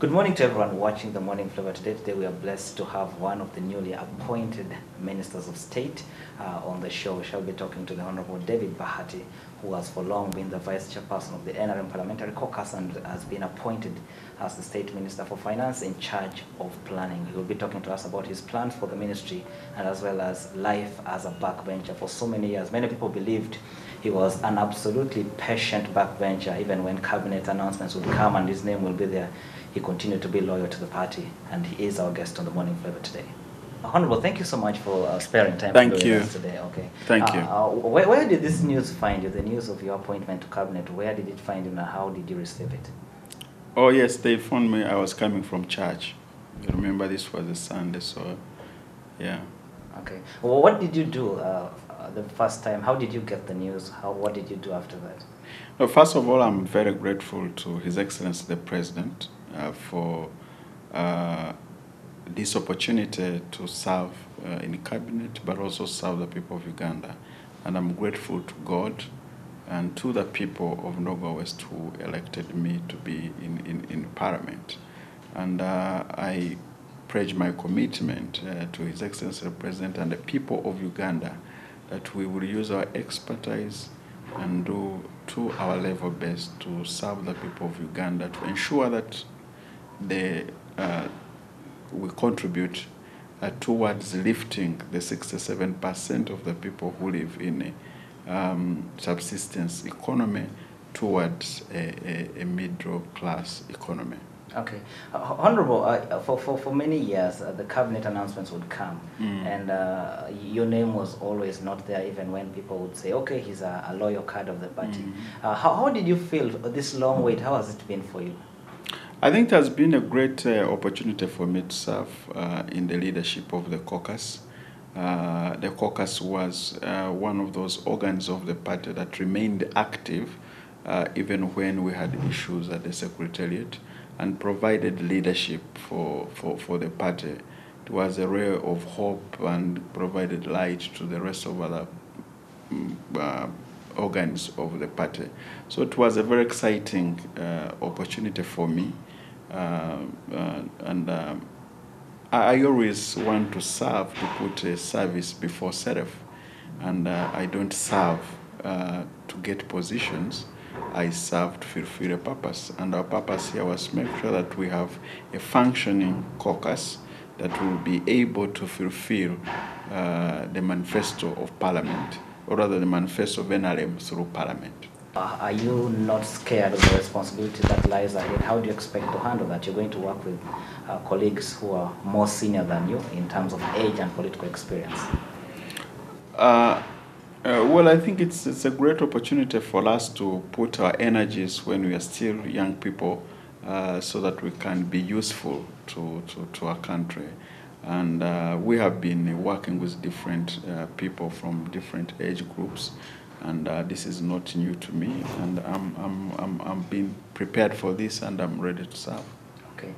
Good morning to everyone watching the Morning Flavor today. Today we are blessed to have one of the newly appointed ministers of state on the show. We shall be talking to the Honorable David Bahati, who has for long been the vice chairperson of the NRM Parliamentary Caucus and has been appointed as the state minister for finance in charge of planning. He will be talking to us about his plans for the ministry and as well as life as a backbencher for so many years. Many people believed he was an absolutely patient backbencher, even when cabinet announcements would come and his name will be there. He continued to be loyal to the party, and he is our guest on the Morning Flavor today. Honorable, thank you so much for sparing time Thank you. Us today. Okay. Thank you. Where did this news find you, the news of your appointment to cabinet? Where did it find you and how did you receive it? Oh, yes, they phoned me. I was coming from church. You remember this was a Sunday, so yeah. Okay. Well, what did you do the first time? How did you get the news? What did you do after that? No, first of all, I'm very grateful to His Excellency the President for this opportunity to serve in cabinet, but also serve the people of Uganda. And I'm grateful to God and to the people of Noga West who elected me to be in Parliament. And I pledge my commitment to His Excellency the President and the people of Uganda that we will use our expertise and do to our level best to serve the people of Uganda, to ensure that we contribute towards lifting the 67% of the people who live in a subsistence economy towards a middle class economy. Okay. Honorable, for many years, the cabinet announcements would come, and your name was always not there, even when people would say, okay, he's a loyal card of the party. How did you feel this long wait? How has it been for you? I think it has been a great opportunity for me to serve in the leadership of the caucus. The caucus was one of those organs of the party that remained active even when we had issues at the secretariat, and provided leadership for the party. It was a ray of hope and provided light to the rest of other organs of the party. So it was a very exciting opportunity for me. I always want to serve, to put a service before self. And I don't serve to get positions. I serve to fulfill a purpose. And our purpose here was to make sure that we have a functioning caucus that will be able to fulfill the manifesto of Parliament, or rather the manifesto of NRM through Parliament. Are you not scared of the responsibility that lies ahead? How do you expect to handle that? You're going to work with colleagues who are more senior than you in terms of age and political experience. Well, I think it's a great opportunity for us to put our energies when we are still young people so that we can be useful to our country. And we have been working with different people from different age groups. And this is not new to me, and I'm being prepared for this, and I'm ready to serve. Okay,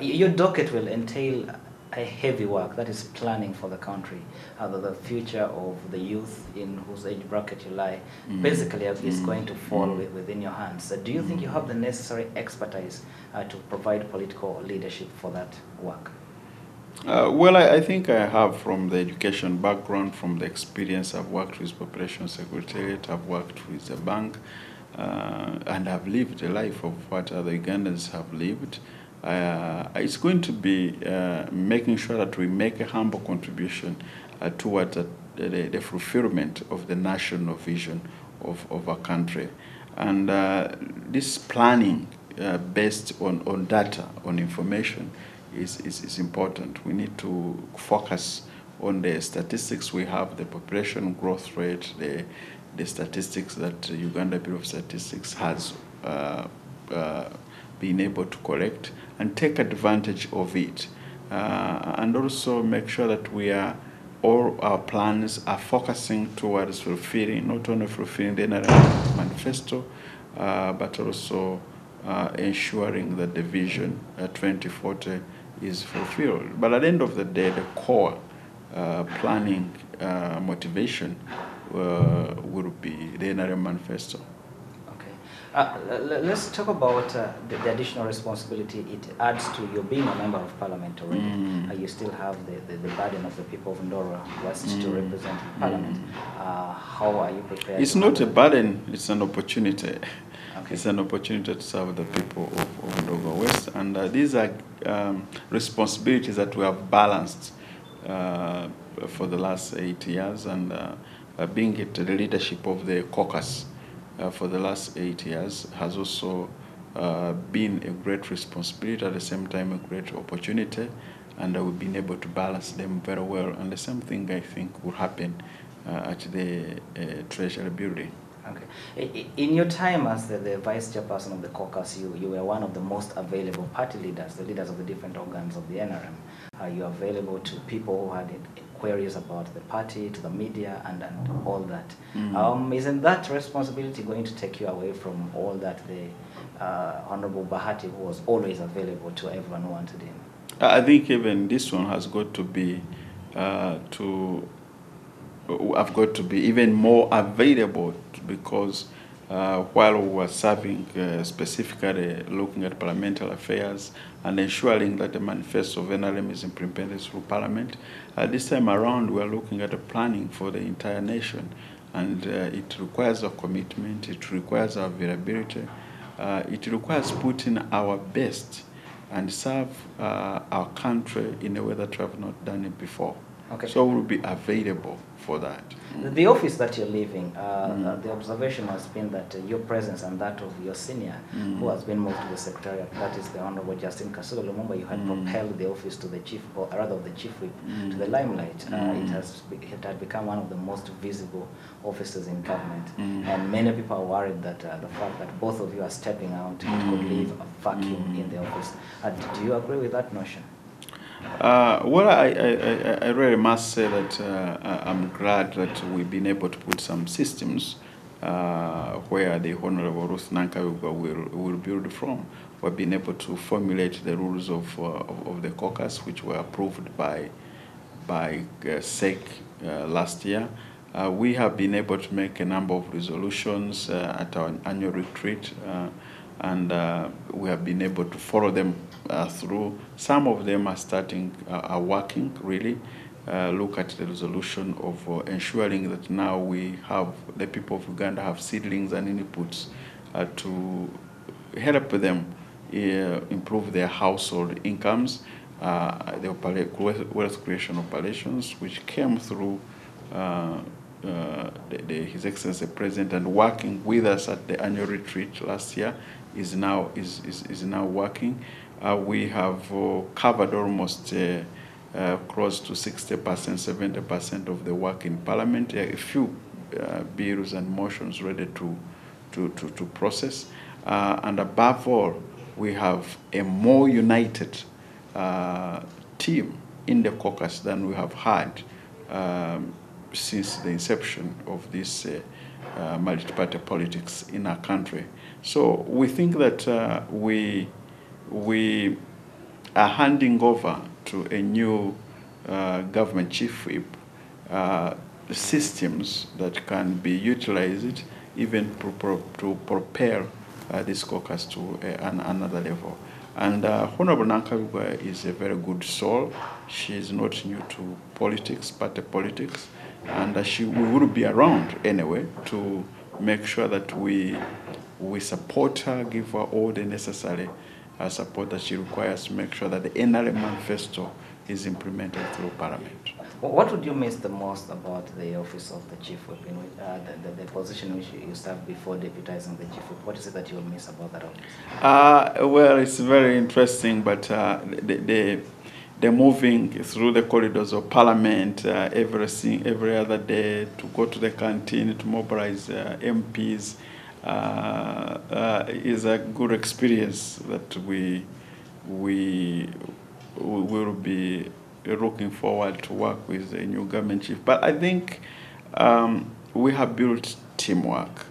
your docket will entail a heavy work, that is planning for the country, the future of the youth in whose age bracket you lie. Basically, is going to fall within your hands. Do you think you have the necessary expertise to provide political leadership for that work? Well, I think I have, from the education background, from the experience. I've worked with Population Secretariat, I've worked with the bank, and I've lived a life of what other Ugandans have lived. It's going to be making sure that we make a humble contribution towards the fulfillment of the national vision of our country. And this planning based on data, on information, is important. We need to focus on the statistics we have, the population growth rate, the statistics that Uganda Bureau of Statistics has been able to collect, and take advantage of it. And also make sure that all our plans are focusing towards fulfilling, not only fulfilling the NRM manifesto, but also ensuring that the vision 2040 is fulfilled. But at the end of the day, the core planning motivation will be the NRM manifesto. Okay. Let's talk about the additional responsibility it adds to you being a member of parliament already. You still have the burden of the people of Ndora West to represent parliament. How are you prepared? It's not a burden, it's an opportunity. Okay. It's an opportunity to serve the people of Ndora West. And these are responsibilities that we have balanced for the last 8 years. And being at the leadership of the caucus for the last 8 years has also been a great responsibility, at the same time a great opportunity, and we've been able to balance them very well. And the same thing, I think, will happen at the Treasury building. Okay. In your time as the vice chairperson of the caucus, you were one of the most available party leaders, the leaders of the different organs of the NRM. You are available to people who had queries about the party, to the media, and all that. Isn't that responsibility going to take you away from all that the Honorable Bahati, who was always available to everyone who wanted him? I think even this one has got to be I've got to be even more available, because while we were serving, specifically looking at parliamentary affairs and ensuring that the manifesto of NRM is implemented through Parliament, this time around we are looking at the planning for the entire nation, and it requires a commitment, it requires our availability, it requires putting our best and serve our country in a way that we have not done it before. Okay. So we'll be available for that. The office that you're leaving, the observation has been that your presence and that of your senior, who has been moved to the secretariat, that is the Honorable Justin Kasuga Lumumba, you had propelled the office to the chief, or rather the chief whip, to the limelight. It had become one of the most visible offices in government, and many people are worried that the fact that both of you are stepping out, it could leave a vacuum in the office. Do you agree with that notion? Well, I really must say that I'm glad that we've been able to put some systems where the Honorable Ruth Nankawiga will build from. We've been able to formulate the rules of the caucus, which were approved by SEC last year. We have been able to make a number of resolutions at our annual retreat, and we have been able to follow them through. Some of them are working really. Look at the resolution of ensuring that now the people of Uganda have seedlings and inputs to help them improve their household incomes. The wealth creation operations, which came through His Excellency President, and working with us at the annual retreat last year, is now working. We have covered almost close to 60%, 70% of the work in Parliament. A few bills and motions ready to process, and above all, we have a more united team in the caucus than we have had since the inception of this multi-party politics in our country. So we think that we are handing over to a new government chief whip systems that can be utilized even to propel this caucus to another level. And Honorable Nankawiga is a very good soul. She is not new to politics, party politics, and she will be around anyway to make sure that we support her, give her all the necessary support that she requires to make sure that the NRM manifesto is implemented through Parliament. What would you miss the most about the office of the chief whip, the position which you served before deputizing the chief whip? What is it that you will miss about that office? Well, it's very interesting, but the moving through the corridors of Parliament every other day, to go to the canteen, to mobilize MPs, is a good experience that we will be looking forward to work with the new government chief. But I think we have built teamwork,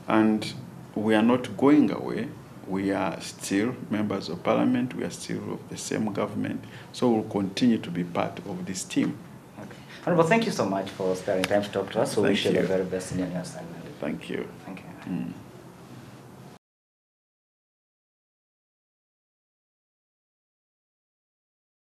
and we are not going away. We are still members of Parliament. We are still of the same government. So we'll continue to be part of this team. Okay. Honorable, thank you so much for sparing time to talk to us. We wish you the very best in your new assignment. Thank you. Thank you.